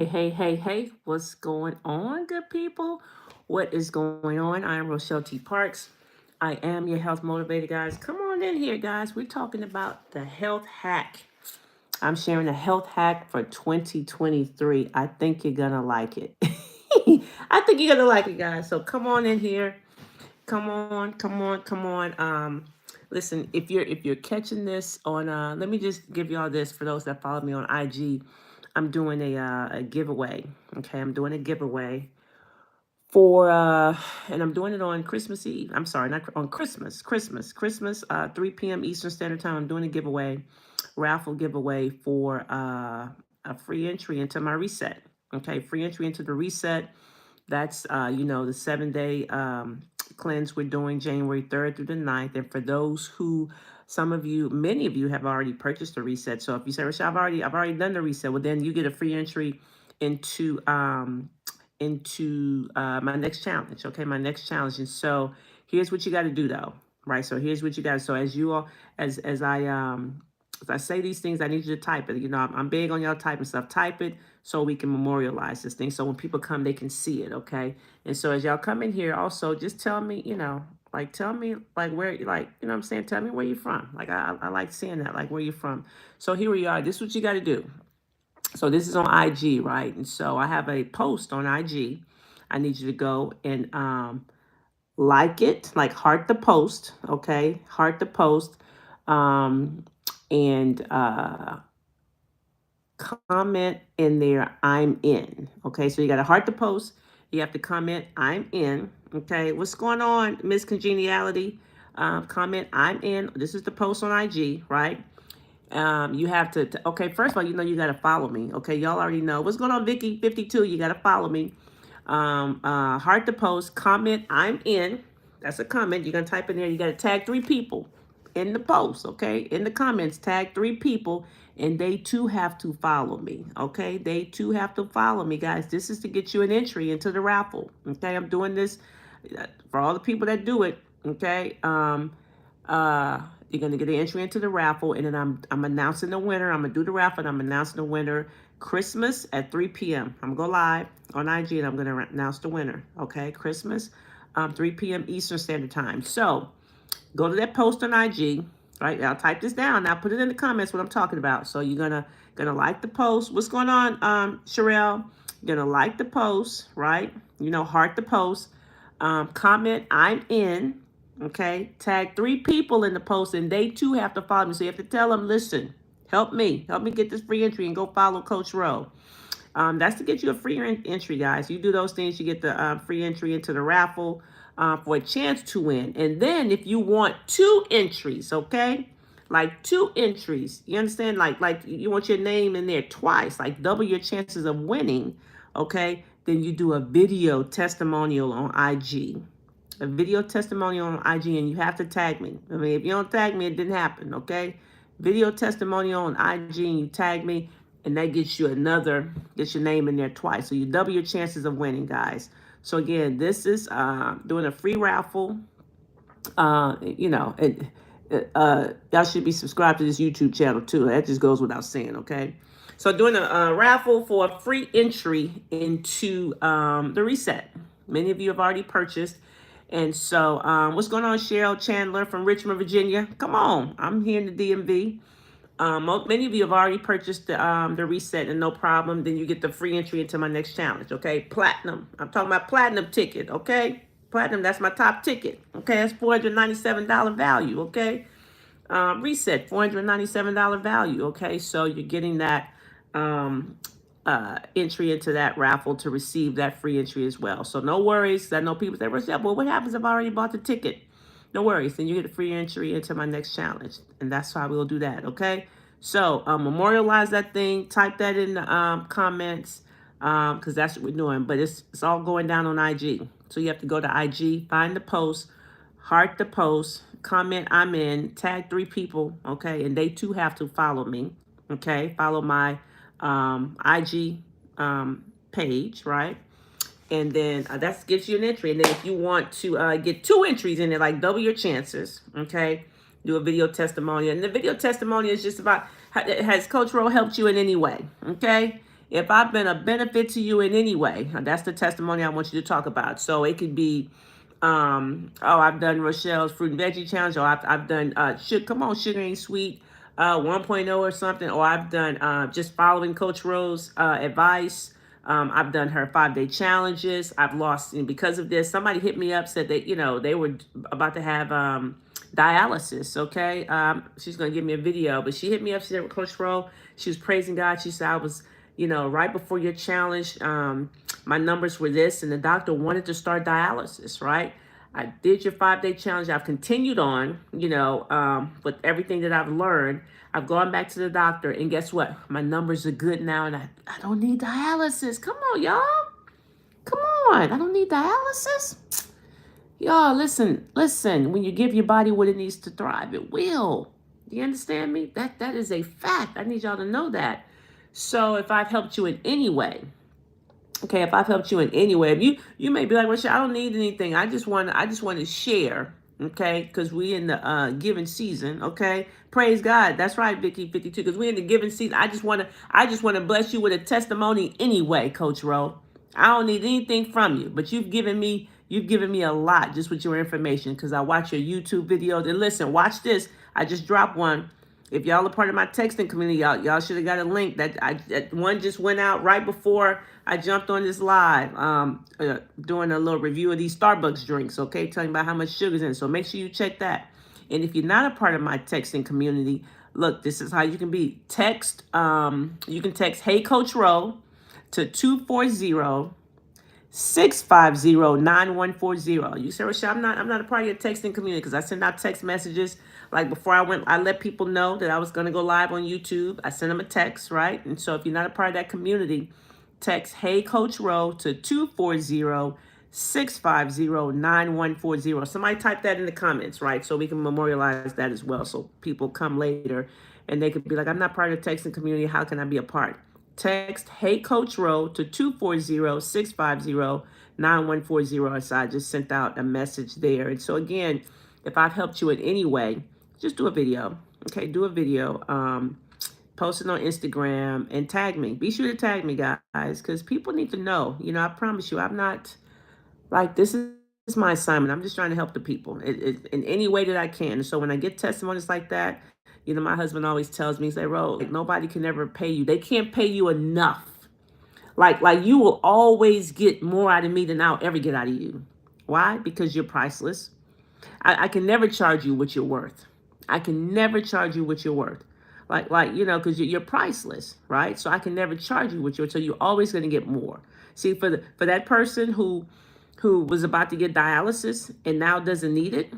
Hey, what's going on, good people? What is going on? I am Rochelle T. Parks. I am your health motivator, guys. Come on in here, guys. We're talking about the health hack. I'm sharing a health hack for 2023. I think you're going to like it. I think you're going to like it, guys. So come on in here. Come on. Listen, if you're catching this on let me just give y'all this for those that follow me on IG. I'm doing a giveaway. Okay, I'm doing a giveaway for and I'm doing it on Christmas Eve. I'm sorry, not on Christmas, 3 p.m. Eastern Standard Time. I'm doing a giveaway, raffle giveaway for a free entry into my reset. Okay, free entry into the reset. That's the 7-day cleanse we're doing January 3rd through the 9th. And for those who, many of you have already purchased the reset. So if you say, Rochelle, I've already done the reset, well then you get a free entry into my next challenge. Okay, my next challenge. And so here's what you got to do though, right? So here's what you got. So as you all, as I say these things, I need you to type it. I'm big on y'all typing stuff. Type it so we can memorialize this thing. So when people come, they can see it, okay? And so as y'all come in here, also just tell me, tell me like where, what I'm saying? Tell me where you're from. Like I like seeing that, like where you're from. So here we are. This is what you got to do. So this is on IG, right? And so I have a post on IG. I need you to go and like it, like heart the post, okay? Heart the post. And comment in there, I'm in. Okay, so you got to heart the post. You have to comment, I'm in. Okay, what's going on, Miss Congeniality? Comment, I'm in. This is the post on IG, right? You have okay, first of all, you got to follow me. Okay, y'all already know. What's going on, Vicky 52? You got to follow me. Heart the post, comment, I'm in. That's a comment. You're going to type in there. You got to tag 3 people in the post, okay? In the comments, tag 3 people, and they too have to follow me, okay? They too have to follow me, guys. This is to get you an entry into the raffle, okay? I'm doing this for all the people that do it, okay? You're gonna get an entry into the raffle, and then I'm announcing the winner. I'm gonna do the raffle, and I'm announcing the winner Christmas at 3 p.m. I'm gonna go live on IG, and I'm gonna announce the winner. Okay, Christmas, 3 p.m. Eastern Standard Time. So go to that post on IG. Right, I'll type this down. Now put it in the comments what I'm talking about. So you're gonna like the post. What's going on, Sherelle? You're gonna like the post, right? Heart the post. Comment, I'm in. Okay, tag 3 people in the post, and they too have to follow me. So you have to tell them, listen, help me get this free entry, and go follow Coach Rowe. That's to get you a free entry, guys. You do those things, you get the free entry into the raffle for a chance to win. And then if you want 2 entries, okay, like 2 entries, you understand? Like you want your name in there twice, like double your chances of winning, okay? Then you do a video testimonial on IG. A video testimonial on IG, and you have to tag me. I mean, if you don't tag me, it didn't happen, okay? Video testimonial on IG, and you tag me, and that gets you gets your name in there twice. So you double your chances of winning, guys. So again, this is doing a free raffle. Y'all should be subscribed to this YouTube channel too. That just goes without saying, okay? So doing a raffle for a free entry into the reset. Many of you have already purchased. And so what's going on, Cheryl Chandler from Richmond, Virginia? Come on. I'm here in the DMV. Many of you have already purchased the reset, and no problem. Then you get the free entry into my next challenge, okay? Platinum. I'm talking about platinum ticket, okay? Platinum, that's my top ticket, okay? That's $497 value, okay? Reset, $497 value, okay? So you're getting that entry into that raffle to receive that free entry as well. So no worries. I know people say, well, what happens if I already bought the ticket? No worries. Then you get a free entry into my next challenge. And that's why we'll do that, okay? So memorialize that thing. Type that in the comments because that's what we're doing. But it's all going down on IG. So you have to go to IG, find the post, heart the post, comment, I'm in, tag 3 people, okay? And they too have to follow me, okay? Follow my IG page, right? And then that gives you an entry. And then if you want to get 2 entries in it, like double your chances, okay? Do a video testimonial. And the video testimonial is just about, has Coach Rowe helped you in any way, okay? if I've been a benefit to you in any way, that's the testimony I want you to talk about. So it could be, oh, I've done Rochelle's fruit and veggie challenge, or I've done, come on, sugar ain't sweet, 1.0 or something, or I've done just following Coach Rose's advice. I've done her 5-day challenges. I've lost, and because of this, somebody hit me up, said that, they were about to have dialysis. Okay. She's going to give me a video, but she hit me up. She said, Coach Rose, she was praising God. She said, I was, right before your challenge, my numbers were this, and the doctor wanted to start dialysis, right? I did your 5-day challenge. I've continued on, with everything that I've learned. I've gone back to the doctor, and guess what? My numbers are good now, and I don't need dialysis. Come on, y'all. Come on. I don't need dialysis. Y'all, listen. When you give your body what it needs to thrive, it will. You understand me? That is a fact. I need y'all to know that. So if I've helped you in any way, okay, if I've helped you in any way, if you may be like, Rochelle, I don't need anything. I just want to share, okay? Because we in the giving season, okay? Praise God. That's right, Vicky 52. Because we're in the giving season. I just want to bless you with a testimony anyway, Coach Rowe. I don't need anything from you, but you've given me a lot just with your information, because I watch your YouTube videos. And listen, watch this. I just dropped one. If y'all are part of my texting community, y'all should have got a link. That one just went out right before I jumped on this live, doing a little review of these Starbucks drinks, okay? Telling about how much sugar's in. So make sure you check that. And if you're not a part of my texting community, look, this is how you can be. You can text, Hey Coach Rowe, to 240-650-9140. You say, Rochelle, I'm not a part of your texting community, because I send out text messages. Like before I let people know that I was going to go live on YouTube. I sent them a text, right? And so if you're not a part of that community, text Hey Coach Rowe to 240-650-9140. Somebody type that in the comments, right? So we can memorialize that as well. So people come later and they could be like, I'm not part of the texting community. How can I be a part? Text Hey Coach Rowe to 240-650-9140. So I just sent out a message there. And so again, if I've helped you in any way, just do a video. Okay, do a video. Post it on Instagram and tag me. Be sure to tag me, guys, because people need to know. I promise you, I'm not like, this is my assignment. I'm just trying to help the people in any way that I can. And so when I get testimonies like that, my husband always tells me, he's like, Ro, like, nobody can ever pay you. They can't pay you enough. Like you will always get more out of me than I'll ever get out of you. Why? Because you're priceless. I can never charge you what you're worth. I can never charge you what you're worth. Because you're priceless, right? So I can never charge you what you're worth. So you're always going to get more. See, for that person who was about to get dialysis and now doesn't need it,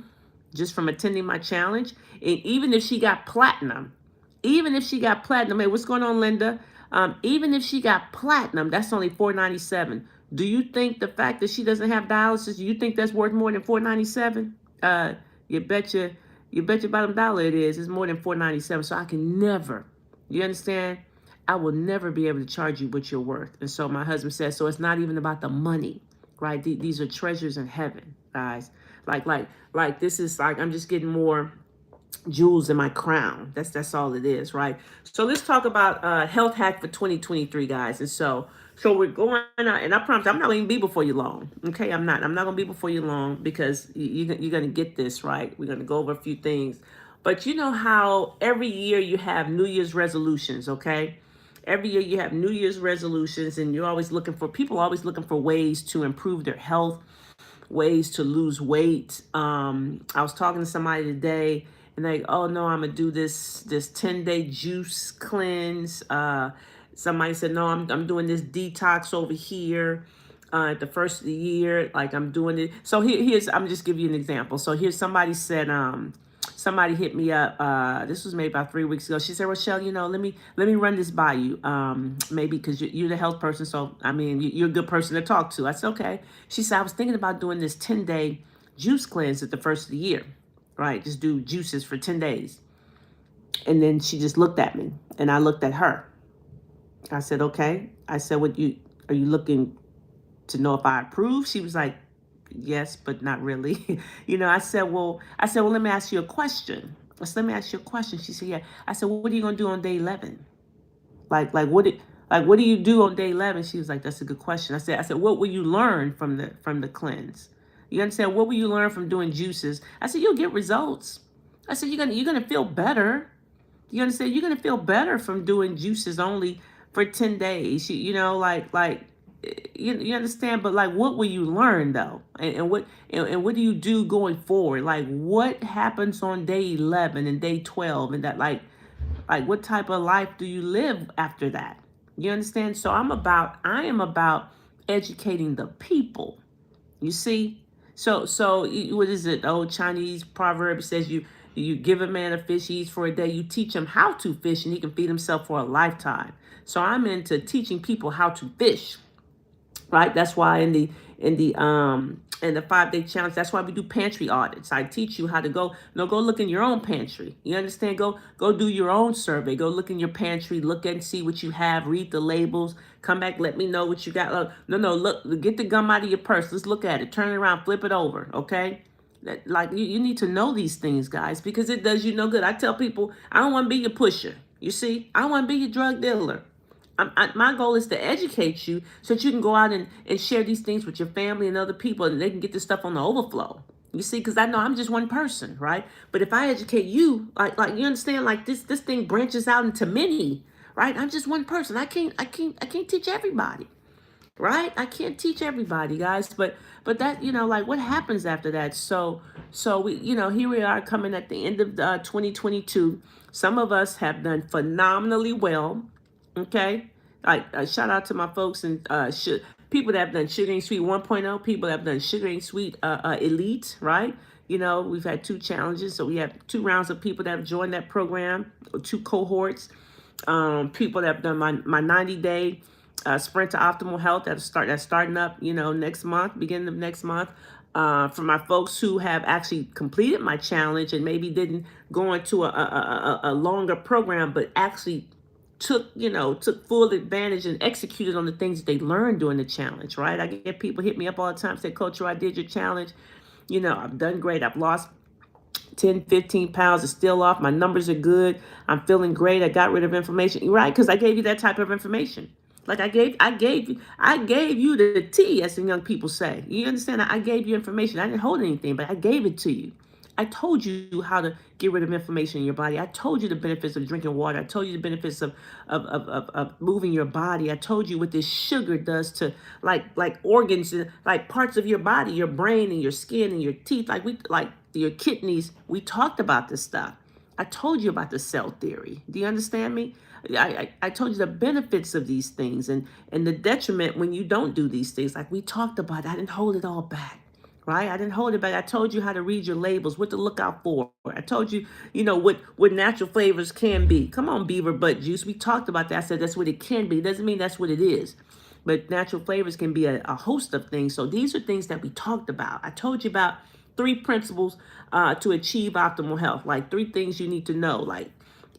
just from attending my challenge, and even if she got platinum, hey, what's going on, Linda? Even if she got platinum, that's only $497. Do you think the fact that she doesn't have dialysis, do you think that's worth more than $497? You betcha bottom dollar it is. It's more than $497. So I can never, you understand? I will never be able to charge you what you're worth. And so my husband says, so it's not even about the money, right? These are treasures in heaven, guys. Like this is like, I'm just getting more jewels in my crown. That's all it is, right? So let's talk about health hack for 2023, guys. And so we're going out, and I promise I'm not going to be before you long. Okay, I'm not going to be before you long, because you're going to get this, right? We're going to go over a few things. But you know how every year you have New Year's resolutions, okay? Every year you have New Year's resolutions, and people are always looking for ways to improve their health, ways to lose weight. I was talking to somebody today, and they, oh no, I'm gonna do this 10-day juice cleanse. Somebody said, no, I'm doing this detox over here at the first of the year. Like, I'm doing it. So I'm just give you an example. So here's somebody said, somebody hit me up. This was maybe about 3 weeks ago. She said, Rochelle, let me run this by you. Maybe because you're the health person. So, I mean, you're a good person to talk to. I said, okay. She said, I was thinking about doing this 10-day juice cleanse at the first of the year, right? Just do juices for 10 days. And then she just looked at me, and I looked at her. I said, okay. I said, are you looking to know if I approve? She was like, yes, but not really. I said, well, let me ask you a question. She said, yeah. I said, well, what are you going to do on day 11? Like Like, what do you do on day 11? She was like, that's a good question. I said, what will you learn from the cleanse? You understand? What will you learn from doing juices? I said, you'll get results. I said, you're gonna feel better. You understand? You're gonna feel better from doing juices only for 10 days. You understand? But like, what will you learn though? And what do you do going forward? Like, what happens on day 11 and day 12, and that like what type of life do you live after that? You understand? So I am about educating the people. You see? So what is it? The old Chinese proverb says you give a man a fish he eats for a day. You teach him how to fish, and he can feed himself for a lifetime. So I'm into teaching people how to fish, right? That's why in the 5-day challenge, that's why we do pantry audits. I teach you how to go look in your own pantry. You understand? Go do your own survey. Go look in your pantry, look and see what you have, read the labels, come back, let me know what you got. Look, get the gum out of your purse. Let's look at it. Turn it around, flip it over, okay? Like you need to know these things, guys, because it does you no good. I tell people, I don't want to be your pusher. You see? I don't want to be your drug dealer. My goal is to educate you so that you can go out and share these things with your family and other people, and they can get this stuff on the overflow. You see, because I know I'm just one person, right? But if I educate you, like you understand, like this thing branches out into many, right? I'm just one person. I can't teach everybody, right? I can't teach everybody, guys. But that, like what happens after that? So we, here we are coming at the end of 2022. Some of us have done phenomenally well. Okay, like shout out to my folks and people that have done Sugar Ain't Sweet 1.0, people that have done Sugar Ain't Sweet Elite, right? We've had 2 challenges, so we have 2 rounds of people that have joined that program, or 2 cohorts. People that have done my 90-day sprint to optimal health that's starting up, next month, beginning of next month. For my folks who have actually completed my challenge and maybe didn't go into a longer program, but actually took full advantage and executed on the things that they learned during the challenge, right? I get people hit me up all the time, say, Coach, I did your challenge. I've done great. I've lost 10, 15 pounds. It's still off. My numbers are good. I'm feeling great. I got rid of inflammation, right? Because I gave you that type of information. Like I gave you the tea, as the young people say. You understand? I gave you information. I didn't hold anything, but I gave it to you. I told you how to get rid of inflammation in your body. I told you the benefits of drinking water. I told you the benefits of moving your body. I told you what this sugar does to like organs, like parts of your body, your brain and your skin and your teeth, like your kidneys. We talked about this stuff. I told you about the cell theory. Do you understand me? I told you the benefits of these things and the detriment when you don't do these things. Like we talked about, I didn't hold it all back. Right? I didn't hold it back. I told you how to read your labels, what to look out for. I told you, what natural flavors can be. Come on, beaver butt juice. We talked about that. I said that's what it can be. It doesn't mean that's what it is. But natural flavors can be a host of things. So these are things that we talked about. I told you about 3 principles to achieve optimal health. Like 3 things you need to know. Like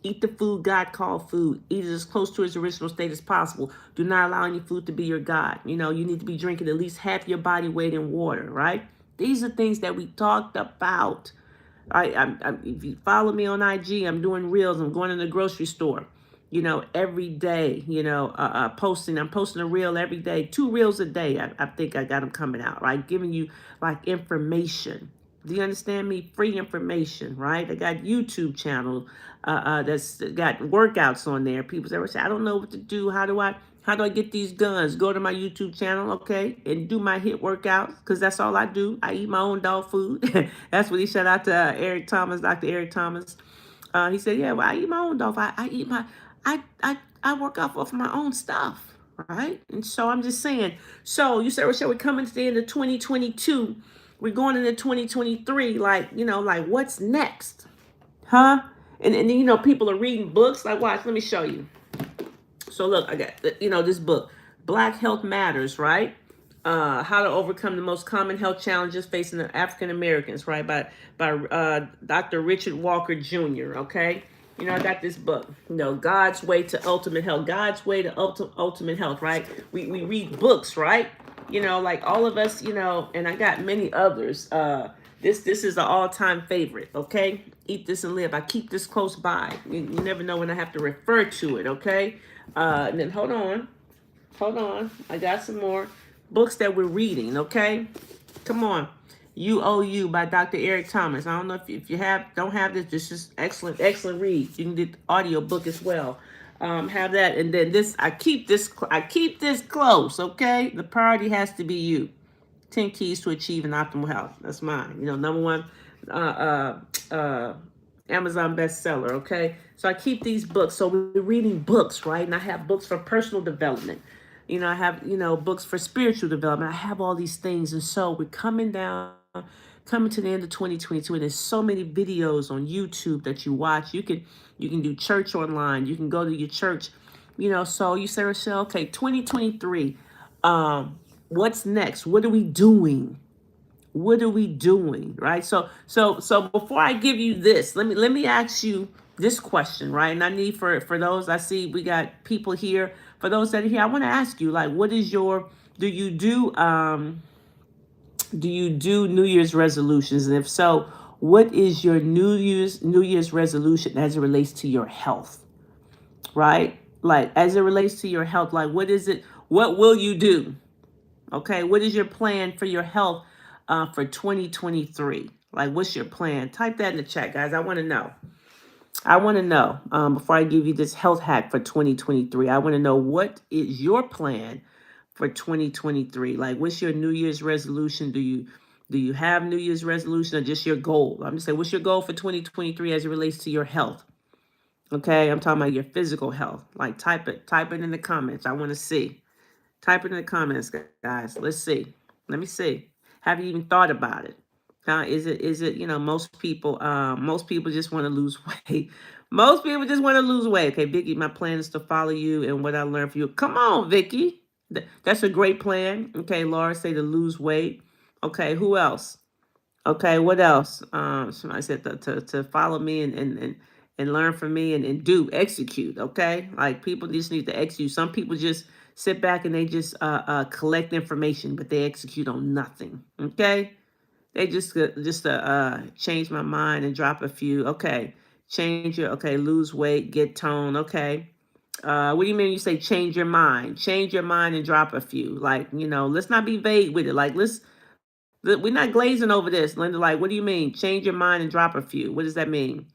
eat the food God called food. Eat it as close to its original state as possible. Do not allow any food to be your God. You need to be drinking at least half your body weight in water, right? These are things that we talked about. If you follow me on IG, I'm doing reels. I'm going to the grocery store, every day, posting. I'm posting a reel every day, 2 reels a day. I think I got them coming out, right? Giving you like information. Do you understand me? Free information, right? I got YouTube channel that's got workouts on there. People say, I don't know what to do. How do I get these guns? Go to my YouTube channel, okay, and do my HIIT workouts, because that's all I do. I eat my own dog food. That's what he shout out to Eric Thomas, Dr. Eric Thomas. He said, yeah, well, I eat my own dog. I work out off my own stuff, right? And so I'm just saying. So you said, Rochelle, we're coming to the end of 2022. We're going into 2023. Like what's next? Huh? And then, people are reading books. Like, watch, let me show you. So look, I got, this book, Black Health Matters, right? How to Overcome the Most Common Health Challenges Facing the African Americans, right? By Dr. Richard Walker Jr., okay? I got this book, God's Way to Ultimate Health. God's Way to Ultimate Health, right? We read books, right? Like all of us, and I got many others. This is an all-time favorite, okay? Eat This and Live. I keep this close by. You never know when I have to refer to it, okay? And then hold on. I got some more books that we're reading. Okay, come on. You Owe You by Dr. Eric Thomas. I don't know if you don't have this. This is excellent read. You can get the audio book as well. Have that, and then this. I keep this close. Okay, the priority has to be you. 10 Keys to Achieving Optimal Health. That's mine. Number one uh, uh, uh, Amazon bestseller. Okay. So I keep these books. So we're reading books, right? And I have books for personal development. I have, books for spiritual development. I have all these things. And so we're coming to the end of 2022. And there's so many videos on YouTube that you watch. You can do church online. You can go to your church. So you say, Rochelle, okay, 2023. What's next? What are we doing? What are we doing? Right? So before I give you this, let me ask you this question, right? And I need for those, I see we got people here. For those that are here, I want to ask you, like, what is your do you do New Year's resolutions? And if so, what is your New Year's resolution as it relates to your health? Right? Like, as it relates to your health, like, what is it? What will you do? Okay, what is your plan for your health for 2023? Like, what's your plan? Type that in the chat, guys. I want to know. Before I give you this health hack for 2023. I want to know, what is your plan for 2023? Like, what's your New Year's resolution? Do you have New Year's resolution, or just your goal? I'm just saying, what's your goal for 2023 as it relates to your health? Okay, I'm talking about your physical health. Like, type it in the comments. I want to see. Type it in the comments, guys. Let's see. Let me see. Have you even thought about it? Is it, most people just want to lose weight. Most people just want to lose weight. Okay, Vicky, my plan is to follow you and what I learned from you. Come on, Vicky. That's a great plan. Okay, Laura say to lose weight. Okay, who else? Okay, what else? Somebody said to follow me and learn from me and do execute. Okay, like, people just need to execute. Some people just sit back and they just collect information, but they execute on nothing. Okay, they just change my mind and drop a few. Okay, lose weight, get tone. Okay. What do you mean you say change your mind? Change your mind and drop a few. Like, let's not be vague with it. Like, we're not glazing over this, Linda. Like, what do you mean? Change your mind and drop a few. What does that mean?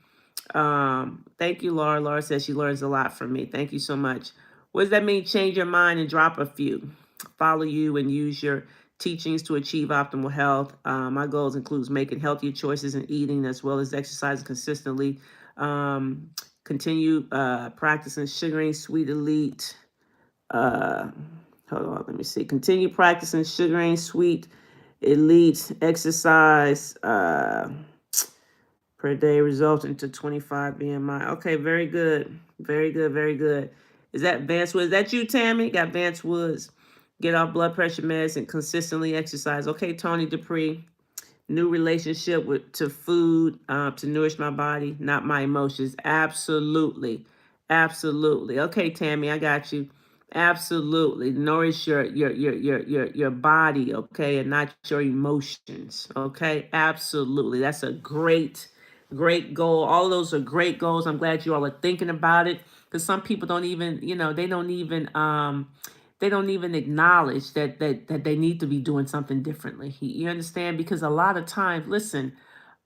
Thank you, Laura. Laura says she learns a lot from me. Thank you so much. What does that mean? Change your mind and drop a few. Follow you and use your teachings to achieve optimal health. My goals includes making healthier choices in eating, as well as exercising consistently. Continue practicing sugaring sweet elite. Uh, Hold on, let me see. Continue practicing sugaring sweet elite exercise per day, resulting to 25 BMI. Okay, very good. Very good, very good. Is that Vance Woods? Is that you, Tammy? Got Vance Woods. Get off blood pressure meds and consistently exercise. Okay, Tony Dupree. New relationship to food, to nourish my body, not my emotions. Absolutely. Absolutely. Okay, Tammy, I got you. Absolutely. Nourish your body, okay, and not your emotions. Okay. Absolutely. That's a great goal. All of those are great goals. I'm glad you all are thinking about it, because some people don't even, they don't even acknowledge that they need to be doing something differently. You understand? Because a lot of times, listen,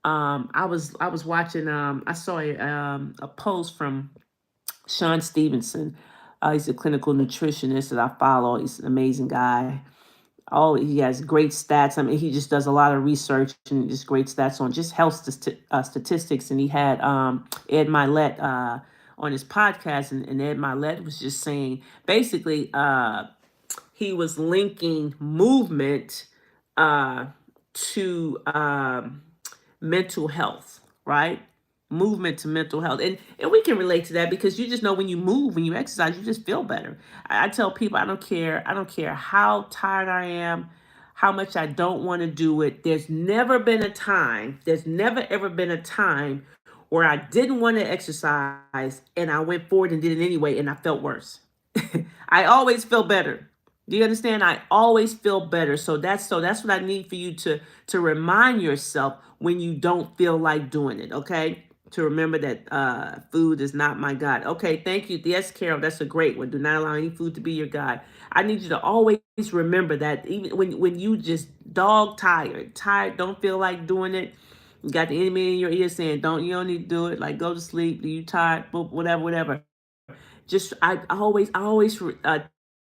I was watching, I saw a post from Sean Stevenson. He's a clinical nutritionist that I follow. He's an amazing guy. Oh, he has great stats. I mean, he just does a lot of research and just great stats on just health statistics. And he had Ed Milet on his podcast, and Ed Milet was just saying, basically, he was linking movement uh, to mental health, right? Movement to mental health. And we can relate to that, because you just know, when you move, when you exercise, you just feel better. I tell people, I don't care how tired I am, how much I don't want to do it. There's never ever been a time where I didn't want to exercise and I went forward and did it anyway and I felt worse. I always feel better. Do you understand? I always feel better. So that's what I need for you to remind yourself when you don't feel like doing it. Okay. to remember that food is not my God. Okay, thank you. Yes, Carol, that's a great one. Do not allow any food to be your God. I need you to always remember that even when you just dog tired, don't feel like doing it. You got the enemy in your ear saying, you don't need to do it. Like, go to sleep. You tired? Whatever. Just I always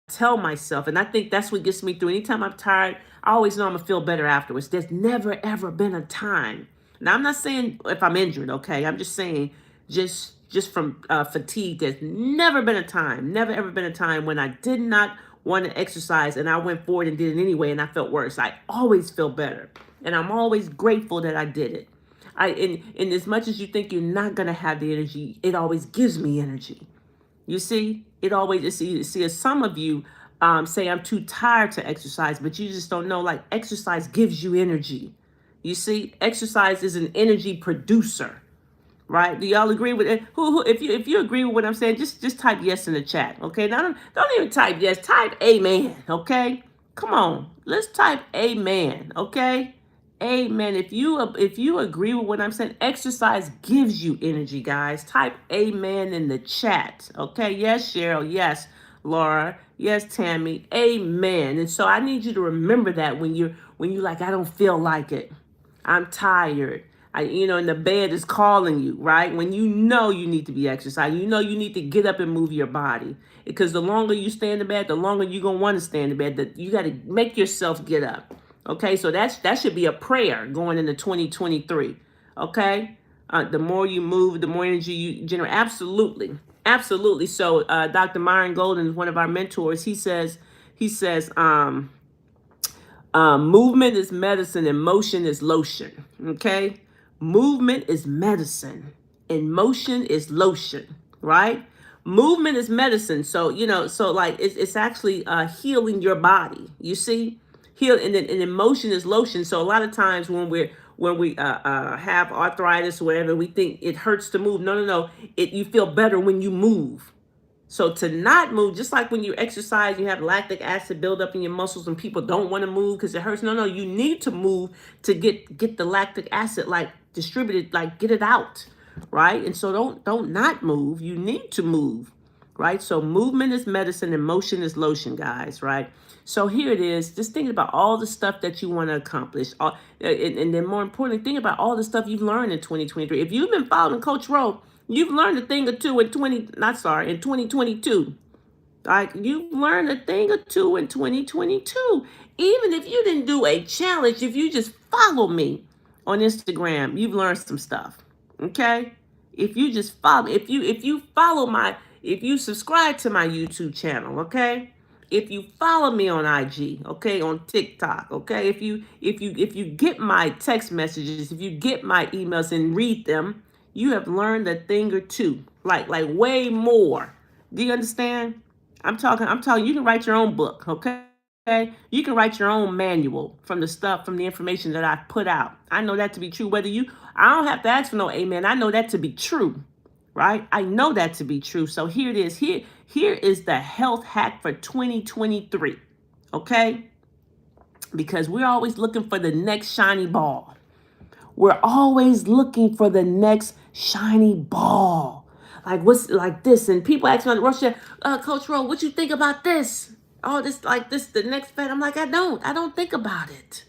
tell myself, and I think that's what gets me through. Anytime I'm tired, I always know I'm gonna feel better afterwards. There's never ever been a time. Now I'm not saying if I'm injured, okay. I'm just saying just from fatigue. There's never ever been a time when I did not want to exercise and I went forward and did it anyway, and I felt worse. I always feel better, and I'm always grateful that I did it. And as much as you think you're not gonna have the energy, it always gives me energy. You see, it always, see, some of you say, I'm too tired to exercise, but you just don't know, like, exercise gives you energy. You see, exercise is an energy producer, right? Do y'all agree with it? If you agree with what I'm saying, just type yes in the chat, okay? Now, don't even type yes, type amen, okay? Come on, let's type amen, okay? Amen. If you agree with what I'm saying, exercise gives you energy, guys. Type amen in the chat. Okay. Yes, Cheryl. Yes, Laura. Yes, Tammy. Amen. And so I need you to remember that when you like, I don't feel like it. I'm tired. And the bed is calling you, right? When you know you need to be exercising, you need to get up and move your body. Because the longer you stay in the bed, the longer you're going to want to stay in the bed. That you got to make yourself get up. Okay, so that should be a prayer going into 2023. Okay, the more you move, the more energy you generate. Absolutely, absolutely. So Dr. Myron Golden is one of our mentors. He says, movement is medicine and motion is lotion. Okay, movement is medicine and motion is lotion. Right? Movement is medicine. So so like it's actually healing your body. You see, and emotion is lotion. So a lot of times when we have arthritis or whatever, we think it hurts to move. No. You feel better when you move. So to not move, just like when you exercise, you have lactic acid build up in your muscles, and people don't want to move because it hurts. No, you need to move to get the lactic acid like distributed, like get it out, right? And so don't not move. You need to move, right? So movement is medicine and motion is lotion, guys, right? So here it is. Just thinking about all the stuff that you want to accomplish, and then more importantly, think about all the stuff you've learned in 2023. If you've been following Coach Rowe, you've learned a thing or two in 2022. Like you've learned a thing or two in 2022. Even if you didn't do a challenge, if you just follow me on Instagram, you've learned some stuff. Okay? If you just follow, if you subscribe to my YouTube channel, okay? If you follow me on IG, okay, on TikTok, okay? If you get my text messages, if you get my emails and read them, you have learned a thing or two, like way more. Do you understand? I'm talking, you can write your own book, okay? You can write your own manual from the information that I put out. I know that to be true. I don't have to ask for no amen. I know that to be true, right? I know that to be true. So here it is. Here is the health hack for 2023, okay? Because we're always looking for the next shiny ball. We're always looking for the next shiny ball. Like what's like this? And people ask me, Rochelle, Coach Rowe, what you think about this? Oh, this, the next fad. I'm like, I don't think about it.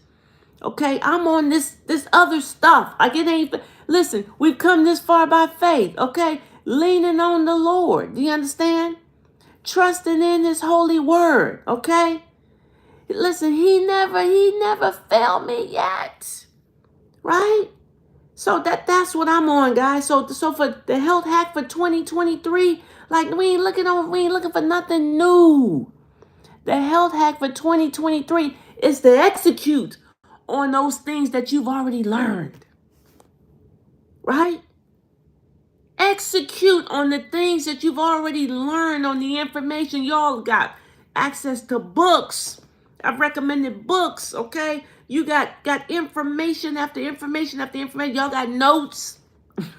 Okay, I'm on this other stuff. Like it ain't. Listen, we've come this far by faith. Okay, leaning on the Lord. Do you understand? Trusting in His holy word. Okay. Listen, He never failed me yet. Right? So that's what I'm on, guys. So for the health hack for 2023, like we ain't looking for nothing new. The health hack for 2023 is to execute on those things that you've already learned. Right? Execute on the things that you've already learned, on the information. Y'all got access to books. I've recommended books, okay? You got information after information after information. Y'all got notes,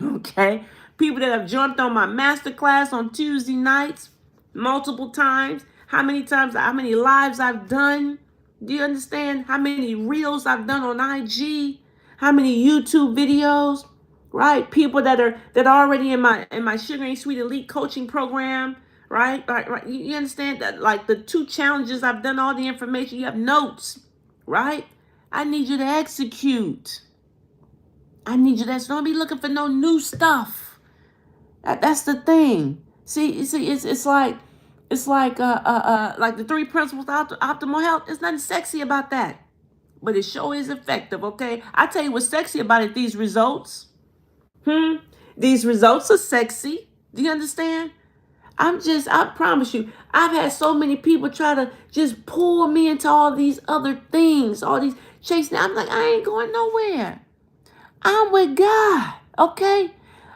okay? People that have jumped on my masterclass on Tuesday nights multiple times. How many lives I've done. Do you understand? How many reels I've done on IG? How many YouTube videos? right? People that are already in my Sugar Ain't Sweet Elite coaching program, right? Right. You understand that? Like the 2 challenges, I've done all the information. You have notes, right? I need you to execute. I need you to don't be looking for no new stuff. That's the thing. See, it's like the 3 principles of optimal health. There's nothing sexy about that, but it sure is effective. Okay, I tell you what's sexy about it. These results. These results are sexy. Do you understand? I promise you, I've had so many people try to just pull me into all these other things, all these chasing. I'm like, I ain't going nowhere. I'm with God, okay?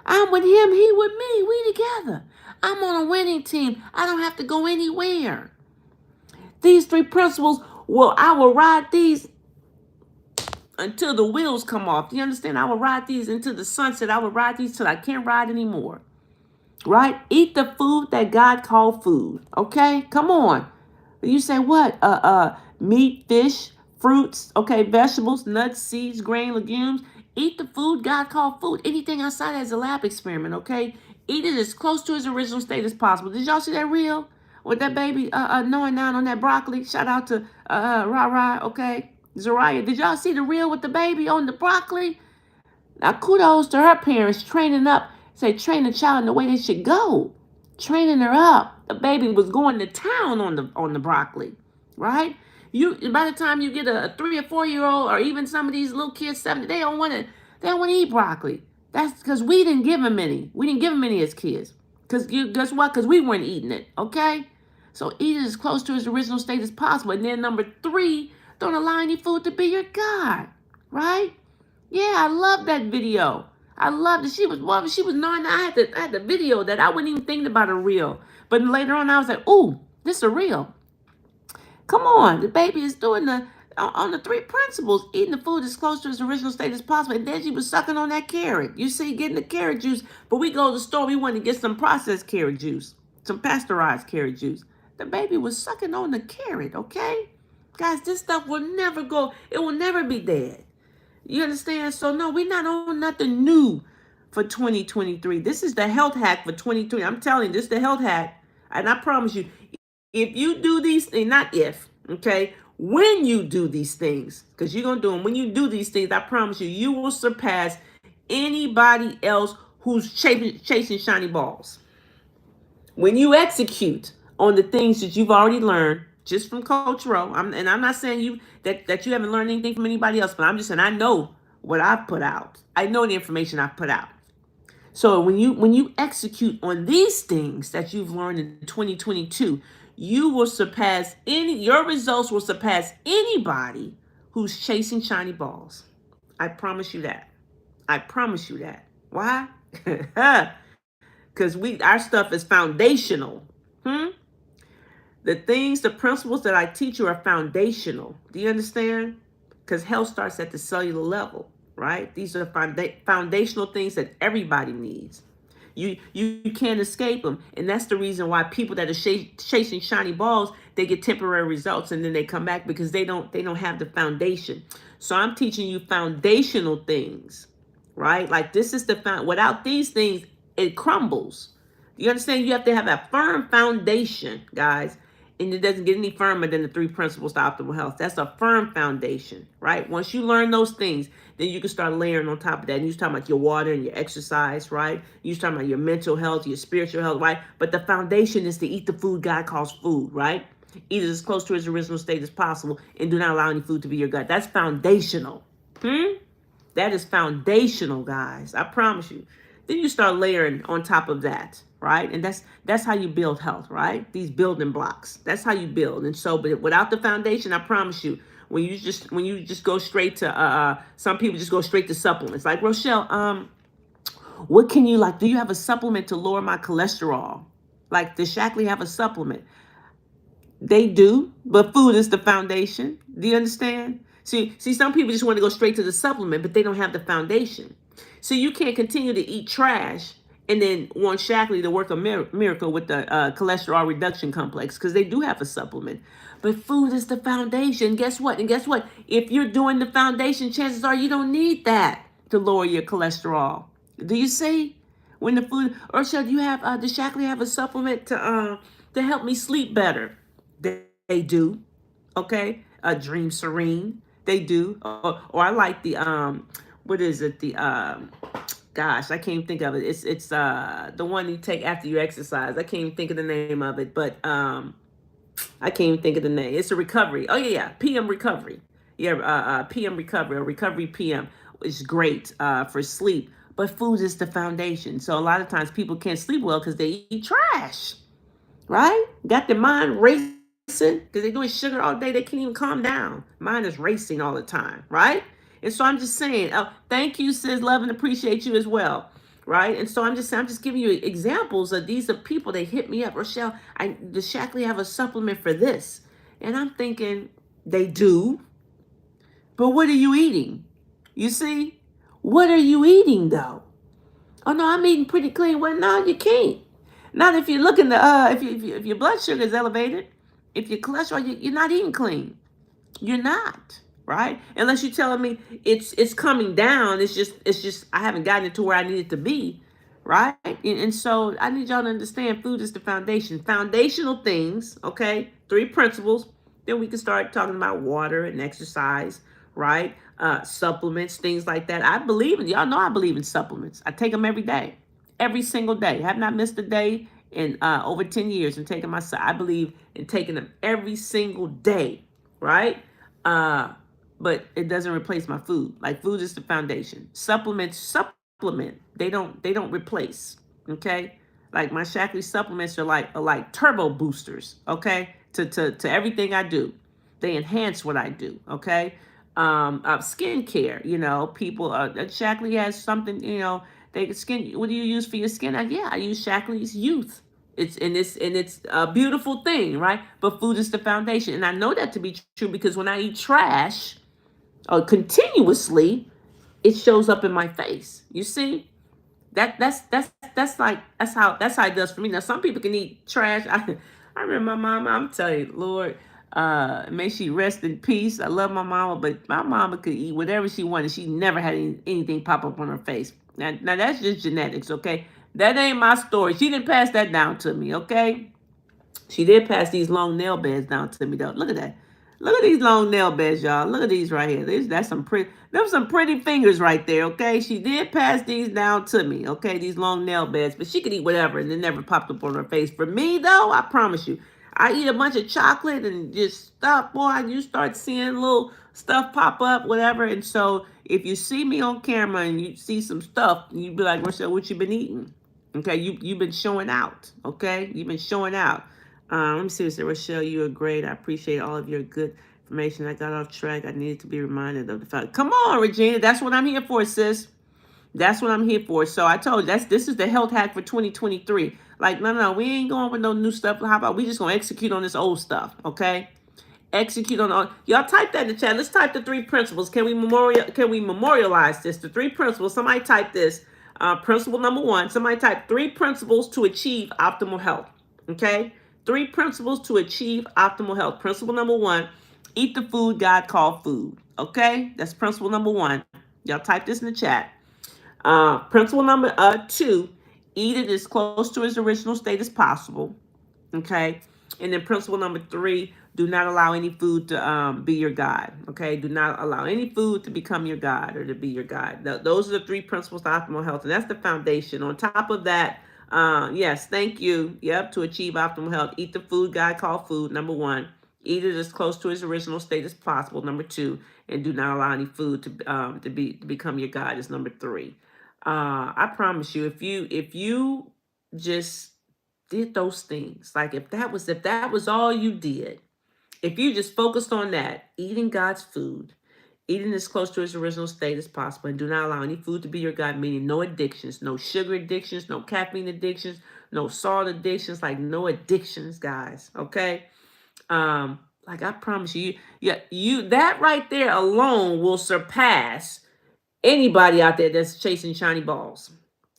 I'm with Him, He with me. We together. I'm on a winning team. I don't have to go anywhere. These 3 principles, I will ride these until the wheels come off. Do you understand? I will ride these into the sunset. I will ride these till I can't ride anymore. Right? Eat the food that God called food. Okay? Come on. You say what? Meat, fish, fruits, okay, vegetables, nuts, seeds, grain, legumes. Eat the food God called food. Anything outside is a lab experiment, okay? Eat it as close to its original state as possible. Did y'all see that reel with that baby gnawing down on that broccoli? Shout out to Ra, okay? Zariah. Did y'all see the reel with the baby on the broccoli? Now, kudos to her parents training up, train the child in the way they should go. Training her up. The baby was going to town on the broccoli, right? By the time you get a 3 or 4-year-old, or even some of these little kids, 7, they don't want to eat broccoli. That's because we didn't give them any. We didn't give them any as kids. Because guess what? Because we weren't eating it, okay? So eat it as close to its original state as possible. And then number 3, don't allow any food to be your God, right? Yeah, I love that video. I loved it. She was knowing I had the video that I wasn't even thinking about a reel. But later on I was like, ooh, this is a reel. Come on. The baby is doing on the 3 principles, eating the food as close to its original state as possible. And then she was sucking on that carrot. You see, getting the carrot juice. But we go to the store, we want to get some processed carrot juice, some pasteurized carrot juice. The baby was sucking on the carrot, okay? Guys, this stuff will never go. It will never be dead. You understand? So no, we're not on nothing new for 2023. This is the health hack for 2023. I'm telling you, this is the health hack. And I promise you, if you do these things, not if, okay, when you do these things, because you're going to do them, when you do these things, I promise you, you will surpass anybody else who's chasing shiny balls. When you execute on the things that you've already learned, just from Coach Rowe, I'm not saying that you haven't learned anything from anybody else, but I'm just saying I know what I've put out. I know the information I've put out. So when you execute on these things that you've learned in 2022, your results will surpass anybody who's chasing shiny balls. I promise you that. I promise you that. Why? Because our stuff is foundational. The principles that I teach you are foundational. Do you understand? Because health starts at the cellular level, right? These are foundational things that everybody needs. You can't escape them. And that's the reason why people that are chasing shiny balls, they get temporary results and then they come back because they don't have the foundation. So I'm teaching you foundational things, right? Like this is without these things, it crumbles. You understand? You have to have a firm foundation, guys. And it doesn't get any firmer than the 3 principles to optimal health. That's a firm foundation, right? Once you learn those things, then you can start layering on top of that. And you're talking about your water and your exercise, right? You're talking about your mental health, your spiritual health, right? But the foundation is to eat the food God calls food, right? Eat it as close to its original state as possible and do not allow any food to be your gut. That's foundational. That is foundational, guys. I promise you. Then you start layering on top of that, right? And that's how you build health, right? These building blocks. That's how you build. And so, but without the foundation, I promise you, when you just go straight to some people just go straight to supplements. Like Rochelle, what can you do you have a supplement to lower my cholesterol? Like, does Shackley have a supplement? They do, but food is the foundation. Do you understand? See, some people just want to go straight to the supplement, but they don't have the foundation. So you can't continue to eat trash and then want Shackley to work a miracle with the cholesterol reduction complex, because they do have a supplement. But food is the foundation. Guess what? If you're doing the foundation, chances are you don't need that to lower your cholesterol. Do you see when the food? Or should you have? Does Shackley have a supplement to help me sleep better? They do. Okay, Dream Serene. They do. Or I like the what is it? The gosh, I can't even think of it. It's the one you take after you exercise. I can't even think of the name of it, but I can't even think of the name. It's a recovery. Oh yeah, PM recovery. Yeah, PM recovery or recovery PM is great for sleep. But food is the foundation. So a lot of times people can't sleep well because they eat trash, right? Got their mind racing because they're doing sugar all day. They can't even calm down. Mind is racing all the time, right? And so I'm just saying, thank you, sis. Love and appreciate you as well, right? And so I'm just giving you examples of these are people. They hit me up, Rochelle. Does Shackley have a supplement for this? And I'm thinking they do, but what are you eating? You see, what are you eating though? Oh no, I'm eating pretty clean. Well, no, you can't. Not if you're looking to if your blood sugar is elevated, if your cholesterol, you're not eating clean. You're not, right? Unless you're telling me it's coming down. It's just I haven't gotten it to where I need it to be, right? And so I need y'all to understand food is the foundation. Foundational things, okay? 3 principles. Then we can start talking about water and exercise, right? Supplements, things like that. I believe in y'all know I believe in supplements. I take them every day, every single day. Have not missed a day in over 10 years and taking my. I believe in taking them every single day, right? Uh, but it doesn't replace my food. Like food is the foundation. Supplements supplement. They don't replace. Okay, like my Shackley supplements are like turbo boosters. Okay, to everything I do. They enhance what I do. Okay, skincare. People. Shackley has something. They skin. What do you use for your skin? Yeah, I use Shackley's Youth. It's a beautiful thing, right? But food is the foundation, and I know that to be true because when I eat trash continuously, it shows up in my face. You see, that's how it does for me. Now some people can eat trash. I remember my mama. I'm telling you, Lord, may she rest in peace. I love my mama, but my mama could eat whatever she wanted. She never had anything pop up on her face. Now that's just genetics, okay? That ain't my story. She didn't pass that down to me, okay? She did pass these long nail beds down to me though. Look at that. Look at these long nail beds, y'all. Look at these right here. That's some pretty. Them some pretty fingers right there. Okay, she did pass these down to me. Okay, these long nail beds, but she could eat whatever, and it never popped up on her face. For me though, I promise you, I eat a bunch of chocolate and just stuff. Boy, you start seeing little stuff pop up, whatever. And so, if you see me on camera and you see some stuff, you be like, Rochelle, what you been eating? Okay, you've been showing out. Okay, you've been showing out. Let me see. Say, Rochelle, you are great. I appreciate all of your good information. I got off track. I needed to be reminded of the fact. Come on, Regina. That's what I'm here for, sis. That's what I'm here for. So I told you this is the health hack for 2023. Like, no, we ain't going with no new stuff. How about we just gonna execute on this old stuff, okay? Execute on all. Y'all type that in the chat. Let's type the 3 principles. Can we memorialize this? The 3 principles. Somebody type this. Principle number 1. Somebody type 3 principles to achieve optimal health. Okay? 3 principles to achieve optimal health. Principle number 1, eat the food God called food. Okay? That's principle number 1. Y'all type this in the chat. Principle number 2, eat it as close to its original state as possible. Okay? And then principle number 3, do not allow any food to be your God. Okay? Do not allow any food to become your God or to be your God. Those are the 3 principles to optimal health. And that's the foundation. On top of that, yes, thank you. Yep, to achieve optimal health, eat the food God called food, number 1. Eat it as close to its original state as possible, number 2. And do not allow any food to become your God is number 3. I promise you, if you just did those things, like if that was all you did, if you just focused on that, eating God's food, eating as close to its original state as possible, and do not allow any food to be your God, meaning no addictions, no sugar addictions, no caffeine addictions, no salt addictions, like no addictions, guys. Okay. Like I promise you, yeah, you that right there alone will surpass anybody out there that's chasing shiny balls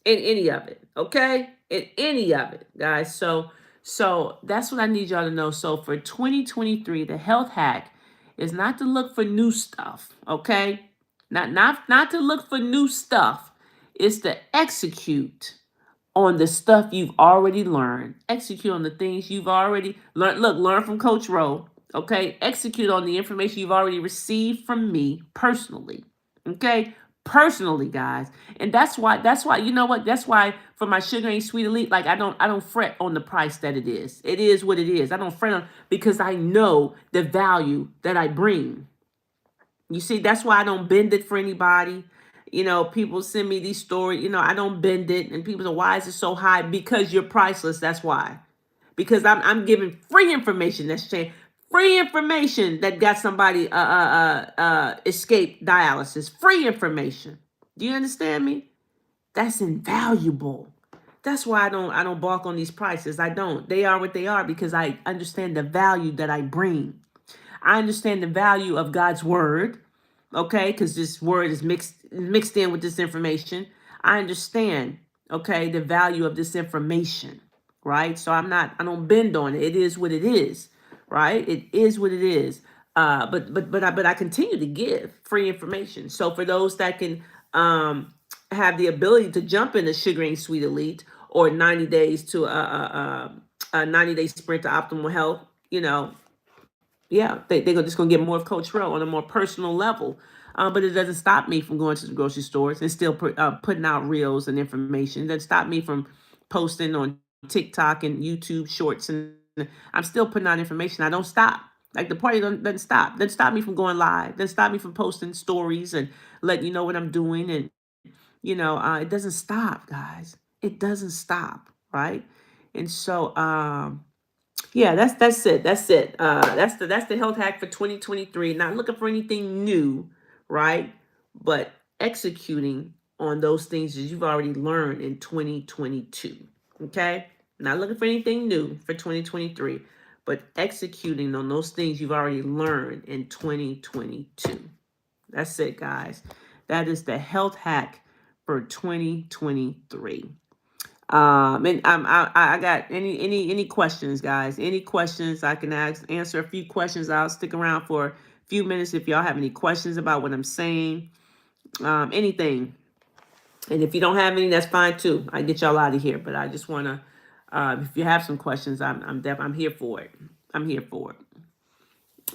in any of it, okay? In any of it, guys. So that's what I need y'all to know. So for 2023, the health hack is not to look for new stuff, okay? Not to look for new stuff. It's to execute on the stuff you've already learned. Execute on the things you've already learned. Look, learn from Coach Rowe. Okay. Execute on the information you've already received from me personally. Okay. Personally, guys. And that's why, you know what? That's why for my Sugar Ain't Sweet Elite, like I don't fret on the price that it is. It is what it is. I don't fret on because I know the value that I bring. You see, that's why I don't bend it for anybody. People send me these stories. I don't bend it, and people say, "Why is it so high?" Because you're priceless. That's why. Because I'm giving free information that's changed, free information that got somebody escape dialysis. Free information. Do you understand me? That's invaluable. That's why I don't balk on these prices. I don't. They are what they are because I understand the value that I bring. I understand the value of God's word, okay? Because this word is mixed in with this information. I understand, okay, the value of this information, right? So I don't bend on it. It is what it is, right? It is what it is. But I continue to give free information. So for those that can have the ability to jump into Sugar Ain't Sweet Elite or 90 days to a 90-day sprint to optimal health, yeah, they're just going to get more of Coach Rowe on a more personal level. But it doesn't stop me from going to the grocery stores and still putting out reels and information. It doesn't stop me from posting on TikTok and YouTube shorts. And I'm still putting out information. I don't stop. Like the party doesn't stop. Doesn't stop me from going live. Doesn't stop me from posting stories and letting you know what I'm doing. And, it doesn't stop, guys. It doesn't stop, right? And so, yeah, that's it. That's it. That's the health hack for 2023. Not looking for anything new, right? But executing on those things that you've already learned in 2022. Okay? Not looking for anything new for 2023, but executing on those things you've already learned in 2022. That's it, guys. That is the health hack for 2023. And I got any questions, guys? Any questions I can answer a few questions. I'll stick around for a few minutes if y'all have any questions about what I'm saying. Anything. And if you don't have any, that's fine too. I get y'all out of here. But I just wanna, if you have some questions, I'm here for it. I'm here for it.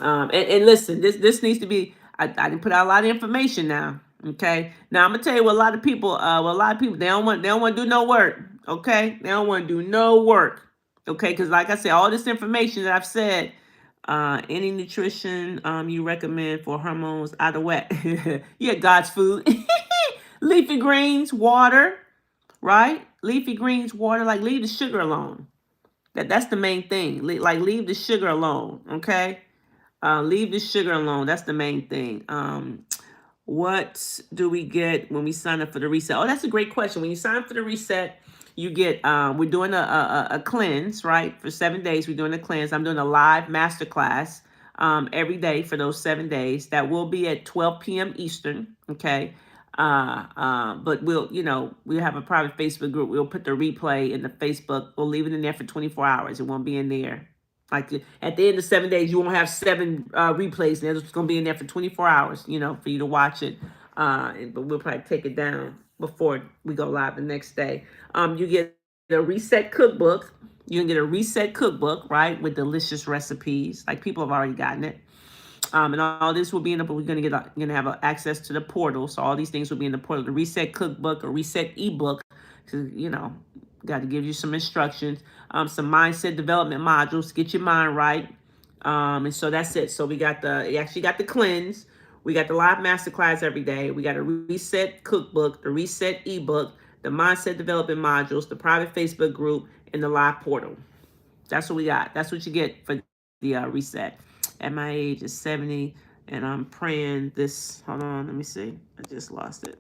And listen, this needs to be. I didn't put out a lot of information now. Okay. Now I'm gonna tell you what a lot of people. They don't want to do no work. Okay. They don't want to do no work. Okay. Because like I said, all this information that I've said, any nutrition you recommend for hormones out of whack. Yeah, God's food, leafy greens, water, right? Leafy greens, water. Like leave the sugar alone. That's the main thing. Like leave the sugar alone. Okay. Leave the sugar alone. That's the main thing. What do we get when we sign up for the reset? Oh, that's a great question. When you sign up for the reset, you get, we're doing a cleanse, right? For 7 days, we're doing a cleanse. I'm doing a live masterclass every day for those 7 days. That will be at 12 p.m. Eastern, okay? But we'll have a private Facebook group. We'll put the replay in the Facebook. We'll leave it in there for 24 hours. It won't be in there. Like at the end of 7 days, you won't have 7 replays. And it's going to be in there for 24 hours, for you to watch it. But we'll probably take it down before we go live the next day. You get a reset cookbook. You can get a reset cookbook, right, with delicious recipes. Like people have already gotten it. And all this will be in the, we're gonna have access to the portal. So all these things will be in the portal. The reset cookbook, a reset ebook. Got to give you some instructions, some mindset development modules to get your mind right. And so that's it. So you actually got the cleanse. We got the live masterclass every day. We got a reset cookbook, the reset ebook, the mindset development modules, the private Facebook group, and the live portal. That's what we got. That's what you get for the reset. At my age is 70, and I'm praying this. Hold on, let me see. I just lost it.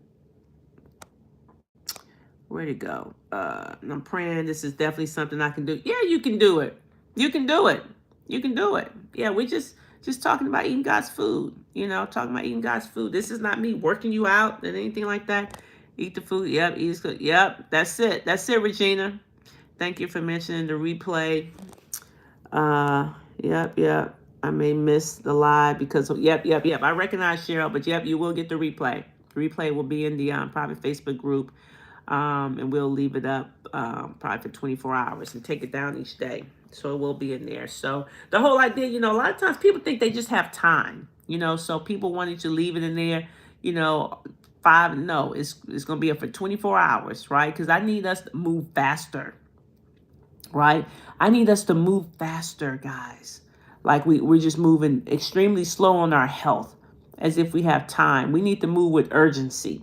Where'd it go? And I'm praying this is definitely something I can do. Yeah, you can do it. You can do it. You can do it. Yeah, we're just talking about eating God's food. Talking about eating God's food. This is not me working you out and anything like that. Eat the food. Yep, eat the food. Yep, that's it. That's it, Regina. Thank you for mentioning the replay. Yep. I may miss the live because yep. I recognize Cheryl, but yep, you will get the replay. The replay will be in the private Facebook group, and we'll leave it up probably for 24 hours and take it down each day. So it will be in there. So the whole idea, a lot of times people think they just have time, so people wanted to leave it in there, you know, five. No, it's going to be up for 24 hours, right? Because I need us to move faster, right? I need us to move faster, guys. Like we're just moving extremely slow on our health as if we have time. We need to move with urgency.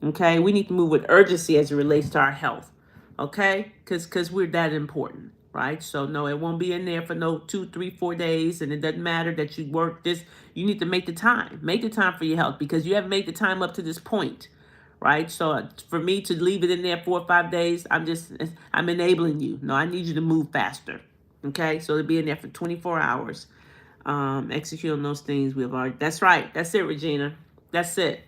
Okay, we need to move with urgency as it relates to our health. Okay, because we're that important, right? So no, it won't be in there for no 2, 3, 4 days, and it doesn't matter that you work this. You need to make the time. Make the time for your health because you haven't made the time up to this point, right? So for me to leave it in there 4 or 5 days, I'm enabling you. No, I need you to move faster. Okay, so it'll be in there for 24 hours. Execute on those things we've already. That's right. That's it, Regina. That's it.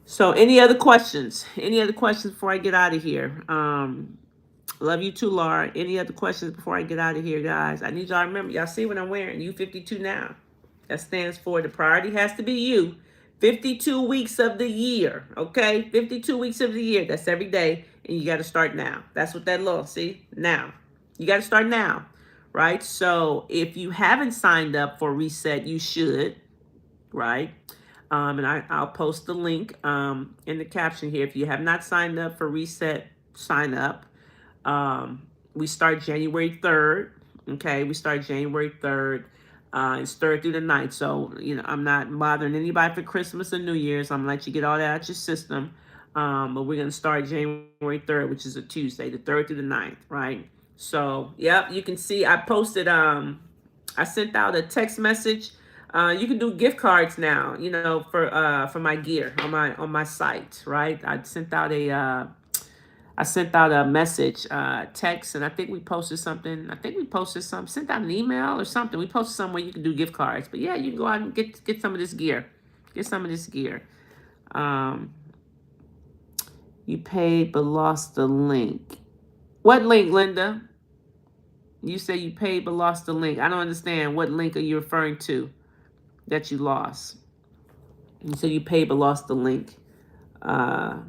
So any other questions? Any other questions before I get out of here? Love you too, Laura. Any other questions before I get out of here, guys? I need y'all to remember. Y'all see what I'm wearing? U52 now. That stands for the priority has to be you. 52 weeks of the year, okay? 52 weeks of the year. That's every day, and you got to start now. That's what that law, see? Now. You got to start now, right? So if you haven't signed up for Reset, you should, right? And I'll post the link in the caption here. If you have not signed up for Reset, sign up. We start January 3rd. Okay, we start January 3rd. It's 3rd through the 9th. So, I'm not bothering anybody for Christmas or New Year's. I'm going to let you get all that out your system. But we're going to start January 3rd, which is a Tuesday, the 3rd through the 9th, right? So, yep, you can see I posted, I sent out a text message. You can do gift cards now, for my gear on my site, right? I sent out a message, text, and I think we posted something. Sent out an email or something. We posted somewhere you can do gift cards. But yeah, you can go out and get some of this gear. Get some of this gear. You paid but lost the link. What link, Linda? You say you paid but lost the link. I don't understand. What link are you referring to that you lost? You said you paid but lost the link. Yeah,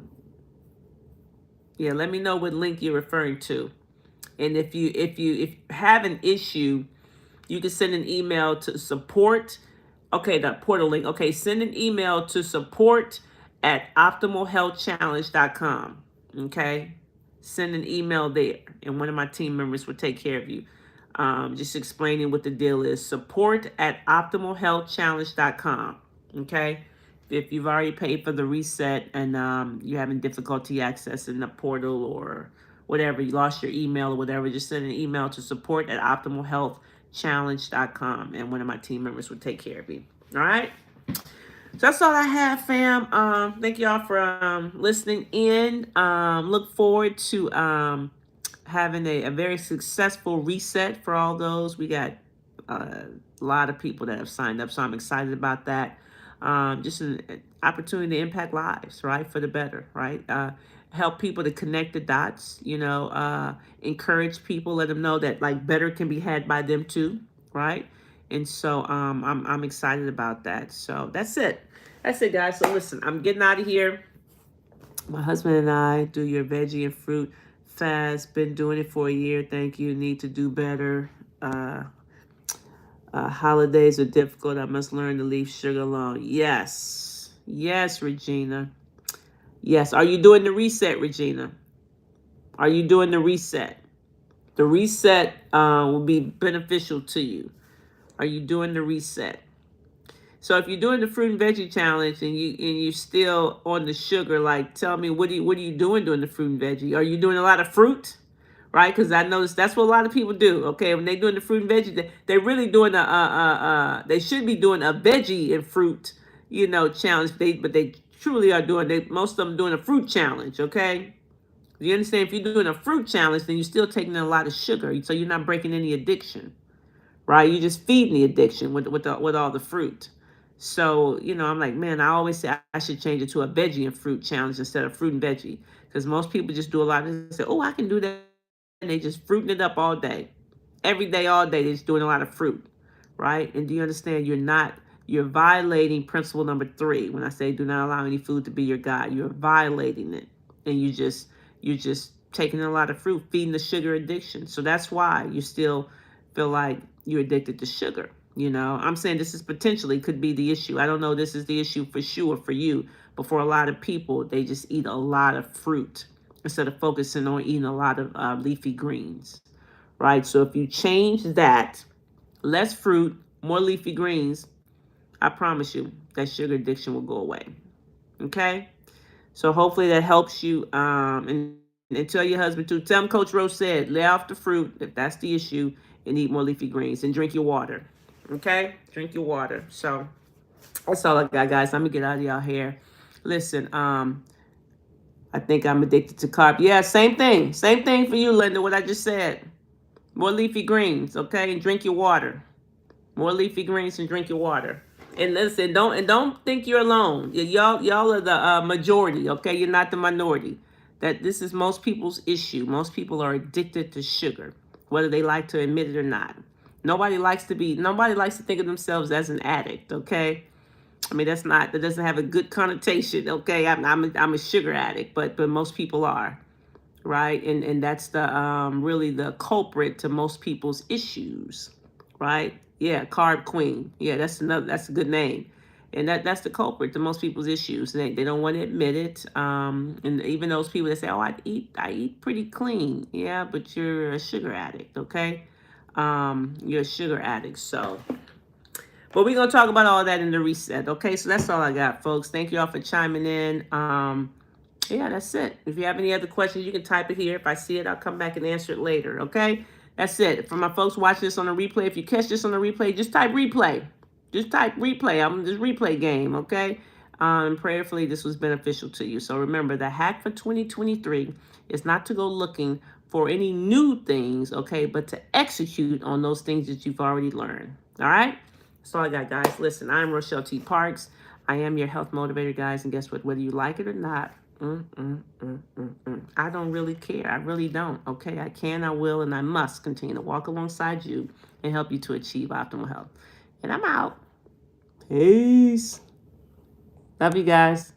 let me know what link you're referring to. And if you have an issue, you can send an email to support. Okay, the portal link. Okay, send an email to support@optimalhealthchallenge.com. Okay, send an email there, and one of my team members will take care of you. Just explaining what the deal is. Support@optimalhealthchallenge.com. Okay. If you've already paid for the reset and you're having difficulty accessing the portal or whatever, you lost your email or whatever, just send an email to support@optimalhealthchallenge.com, and one of my team members will take care of you. All right. So that's all I have, fam. Thank y'all for listening in. Look forward to having a very successful reset for all those. We got a lot of people that have signed up, so I'm excited about that. Just an opportunity to impact lives, right, for the better, right? Help people to connect the dots, encourage people, let them know that like better can be had by them too, right? And so I'm excited about that. So that's it. That's it, guys. So listen, I'm getting out of here. My husband and I do your veggie and fruit fast. Been doing it for a year. Thank you. Need to do better. Holidays are difficult. I must learn to leave sugar alone. Yes. Yes, Regina. Yes. Are you doing the reset, Regina? Are you doing the reset? The reset will be beneficial to you. Are you doing the reset? So if you're doing the fruit and veggie challenge and you're still on the sugar, like tell me what are you doing during the fruit and veggie? Are you doing a lot of fruit? Right? Because I noticed that's what a lot of people do. Okay, when they're doing the fruit and veggie, they're really doing they should be doing a veggie and fruit, challenge. But they truly are doing. Most of them doing a fruit challenge. Okay, you understand? If you're doing a fruit challenge, then you're still taking a lot of sugar, so you're not breaking any addiction, right? You're just feeding the addiction with all the fruit. So I'm like, man, I always say I should change it to a veggie and fruit challenge instead of fruit and veggie, because most people just do a lot of say, oh, I can do that. And they just fruiting it up all day. Every day, all day, they're just doing a lot of fruit, right? And do you understand you're not you're violating principle number 3. When I say do not allow any food to be your God, you're violating it. And you're just taking a lot of fruit, feeding the sugar addiction. So that's why you still feel like you're addicted to sugar. You know, I'm saying this is potentially could be the issue. I don't know this is the issue for sure for you, but for a lot of people, they just eat a lot of fruit instead of focusing on eating a lot of leafy greens, right? So if you change that, less fruit, more leafy greens, I promise you that sugar addiction will go away. Okay? So hopefully that helps you. And tell your husband too. Tell him Coach Rose said, lay off the fruit if that's the issue and eat more leafy greens and drink your water. Okay? Drink your water. So that's all I got, guys. I'm gonna get out of y'all hair. Listen, I think I'm addicted to carb. Yeah, same thing. Same thing for you, Linda, what I just said. More leafy greens, okay? And drink your water. More leafy greens and drink your water. And listen, don't think you're alone. Y'all are the majority, okay? You're not the minority. That this is most people's issue. Most people are addicted to sugar, whether they like to admit it or not. Nobody likes to think of themselves as an addict, okay? I mean, that doesn't have a good connotation, okay? I'm a sugar addict, but most people are, right? And that's the really the culprit to most people's issues, right? Yeah, carb queen. Yeah, that's a good name. And that's the culprit to most people's issues. They don't want to admit it. And even those people that say, "Oh, I eat pretty clean." Yeah, but you're a sugar addict, okay? You're a sugar addict. So, but we're gonna talk about all that in the reset, okay? So that's all I got, folks. Thank you all for chiming in. Yeah, that's it. If you have any other questions, you can type it here. If I see it, I'll come back and answer it later, okay? That's it. For my folks watching this on the replay, if you catch this on the replay, just type replay. Just type replay. I'm this replay game, okay? Prayerfully, this was beneficial to you. So remember, the hack for 2023 is not to go looking for any new things, okay, but to execute on those things that you've already learned, all right? That's all I got, guys. Listen, I'm Rochelle T. Parks. I am your health motivator, guys, and guess what? Whether you like it or not, I don't really care. I really don't. Okay, I can, I will, and I must continue to walk alongside you and help you to achieve optimal health. And I'm out. Peace. Love you guys.